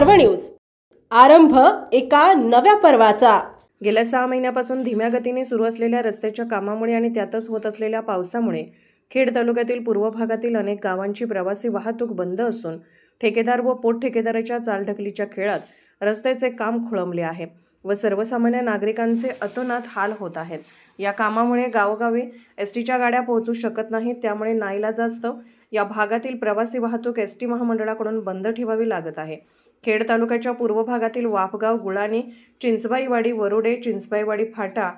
पर्व न्यूज। आरंभ एका नव्या पर्वाचा। गेल्या 6 महिन्यापासून धीम्या गतीने सुरू असलेल्या रस्त्याच्या कामामुळे आणि त्यातच होत असलेल्या पावसामुळे खेड तालुक्यातील पूर्व भागातील अनेक गावांची प्रवासी वाहतूक बंद असून ठेकेदार व पोट ठेकेदाराच्या चालढकलीच्या खेळात रस्त्याचे काम खोळंबले आहे व सर्वसामान्य नागरिकांचे अतोनात हाल होत आहेत। या कामामुळे गावोगावी एसटीच्या गाड्या पोहोचू शकत नाहीत, त्यामुळे नाईलाजास्तव या भागातील प्रवासी वाहतूक एसटी महामंडळाकडून बंद ठेवावी लागत आहे। खेड तालुक्याच्या पूर्व भागातील वाफगाव, गुळाणी, चिंचबाईवाडी, वरोडे, चिंचबाईवाडी फाटा,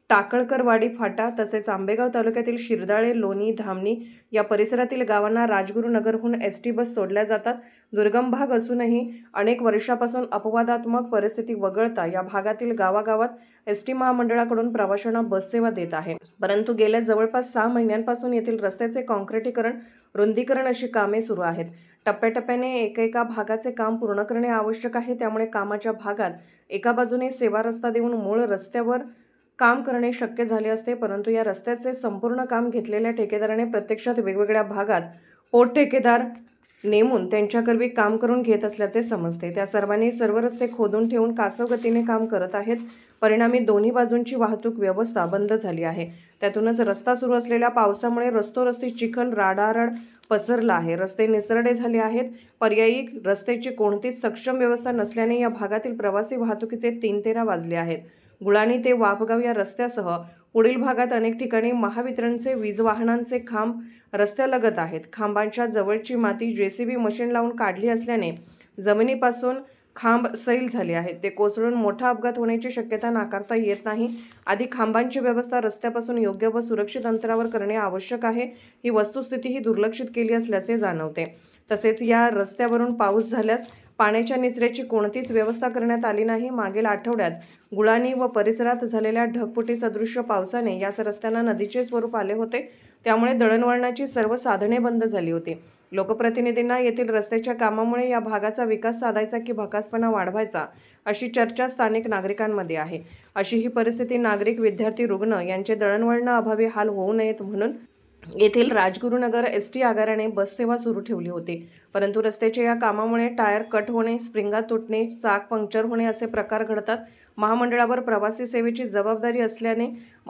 टाकळकरवाडी फाटा तसेच आंबेगाव तालुक्यातील शिरदाळे, लोणी, धामणी या परिसरातील गावांना राजगुरुनगरहून एसटी बस सोडल्या जातात। दुर्गम भाग असूनही अनेक वर्षापासून अपवादात्मक परिस्थिती वगळता या भागातील गावागावात एसटी महामंडळाकडून प्रवाशांना बस सेवा देत आहे। परंतु गेल्या जवळपास 6 महिन्यांपासून येथील रस्त्याचे काँक्रिटीकरण, रुंदीकरण अशी कामे सुरू आहेत। टप्प्याटप्प्याने एकेका भागाचे काम पूर्ण करणे आवश्यक आहे, त्यामुळे कामाच्या भागात एका बाजूने सेवा रस्ता देऊन मूळ रस्त्यावर काम करणे शक्य झाले असते, परंतु या रस्त्याचे संपूर्ण काम घेतलेल्या ठेकेदाराने प्रत्यक्षात वेगवेगळ्या भागात पोट ठेकेदार नेमून त्यांच्याकरवी काम करून घेत असल्याचे समजते। त्या सर्वांनी सर्व रस्ते खोदून ठेवून कासव गतीने काम करत आहेत। परिणामी दोन्ही बाजूंची वाहतूक व्यवस्था बंद झाली आहे। त्यातूनच रस्ता सुरू असलेल्या पावसामुळे रस्तोरस्ती चिखल, राडारड पसरला आहे। रस्ते निसरडे झाले आहेत। पर्यायी रस्त्याची कोणतीच सक्षम व्यवस्था नसल्याने या भागातील प्रवासी वाहतुकीचे 3-13 वाजले आहेत। गुळाणी ते वाफगाव या रस्त्यासह पुढील भागात अनेक ठिकाणी महावितरणचे वीज वाहनांचे खांब रस्त्यालगत आहेत। खांबांच्या जवळची माती जेसीबी मशीन लावून काढली असल्याने जमिनीपासून खांब सैल झाले आहेत। ते कोसळून मोठा अपघात होण्याची शक्यता नाकारता येत नाही। आधी खांबांची व्यवस्था रस्त्यापासून योग्य व सुरक्षित अंतरावर करणे आवश्यक आहे। ही वस्तुस्थिती ही दुर्लक्षित केली असल्याचे जाणवते। तसेच या रस्त्यावरून पाऊस झाल्यास पाण्याच्या निचऱ्याची कोणतीच व्यवस्था करण्यात आली नाही। मागील आठवड्यात गुळाणी व परिसरात झालेल्या ढगफुटी सदृश्य पावसाने याच रस्त्यांना नदीचे स्वरूप आले होते, त्यामुळे दळणवळणाची सर्व साधने बंद झाली होती। लोकप्रतिनिधींना येथील रस्त्याच्या कामामुळे या भागाचा विकास साधायचा की भकासपणा वाढवायचा अशी चर्चा स्थानिक नागरिकांमध्ये आहे। अशी ही परिस्थिती नागरिक, विद्यार्थी, रुग्ण यांचे दळणवळणाअभावी हाल होऊ नयेत म्हणून येथील राजगुरुनगर एसटी आगाराने बस सेवा सुरू ठेवली होती। परंतु रस्त्याच्या या कामामुळे टायर कट होणे, स्प्रिंगा तुटणे, चाक पंक्चर होणे असे प्रकार घडतात। महामंडळावर प्रवासी सेवेची जबाबदारी असल्याने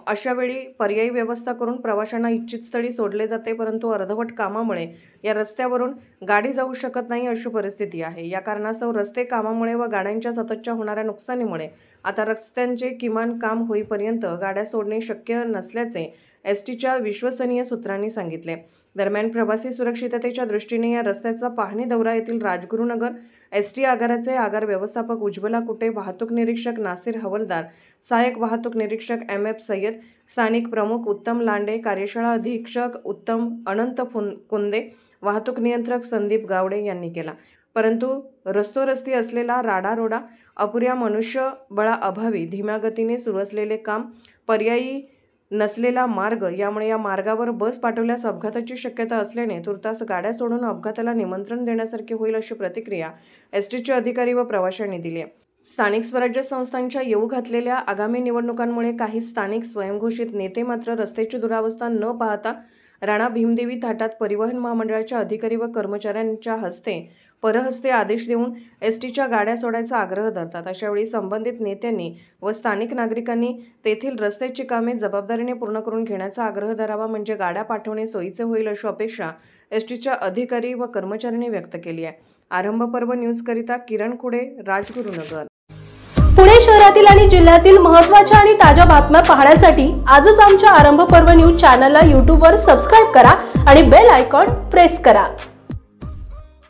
अशा वेळी पर्यायी व्यवस्था करून प्रवाशांना इच्छित स्थळी सोडले जाते, परंतु अर्धवट कामामुळे या रस्त्यावरून गाडी जाऊ शकत नाही अशी परिस्थिती आहे। या कारणास्तव रस्ते कामामुळे व गाड्यांच्या सततच्या होणाऱ्या नुकसानीमुळे आता रस्त्यांचे किमान काम होईपर्यंत गाड्या सोडणे शक्य नसल्याचे एसटीच्या विश्वसनीय सूत्रांनी सांगितले। दरम्यान प्रवासी सुरक्षिततेच्या दृष्टीने या रस्त्याचा पाहणी दौरा येथील राजगुरुनगर एसटी आगाराचे आगार व्यवस्थापक उज्ज्वला कुटे, वाहतूक निरीक्षक नासिर हवलदार, सहाय्यक वाहतूक निरीक्षक MF सय्यद, स्थानिक प्रमुख उत्तम लांडे, कार्यशाळा अधीक्षक उत्तम अनंत कुंदे, वाहतूक नियंत्रक संदीप गावडे यांनी केला। परंतु रस्तोरस्ती असलेला राडारोडा, अपुऱ्या मनुष्यबळाअभावी धीम्या गतीने सुरू असलेले काम, पर्यायी नसलेला मार्ग यामुळे या मार्गावर बस पाठवल्यास अपघाताची शक्यता असल्याने तुर्तास गाड्या सोडून अपघाताला निमंत्रण देण्यासारखे होईल अशी प्रतिक्रिया एसटीचे अधिकारी व प्रवाशांनी दिली आहे। स्थानिक स्वराज्य संस्थांच्या येऊ घातलेल्या आगामी निवडणुकांमुळे काही स्थानिक स्वयंघोषित नेते मात्र रस्त्याची दुरावस्था न पाहता राणा भीमदेवी थाटात परिवहन महामंडळाच्या अधिकारी व कर्मचाऱ्यांच्या हस्ते परहस्ते आदेश देऊन एसटीच्या गाड्या सोडायचा आग्रह धरतात। अशावेळी संबंधित नेत्यांनी व स्थानिक नागरिकांनी तेथील रस्त्याची कामे जबाबदारीने पूर्ण करून घेण्याचा आग्रह धरावा, म्हणजे गाड्या पाठवणे सोयीचे होईल अशी अपेक्षा एसटीच्या अधिकारी व कर्मचाऱ्यांनी व्यक्त केली आहे। आरंभ पर्व न्यूज करिता किरण खुडे, राजगुरुनगर। पुणे शहरातील आणि जिल्ह्यातील महत्त्वाच्या आणि ताज्या बातम्या पाहण्यासाठी आजच आमच्या आरंभ पर्व न्यूज चॅनलला YouTube वर सबस्क्राइब करा आणि बेल आयकॉन प्रेस करा।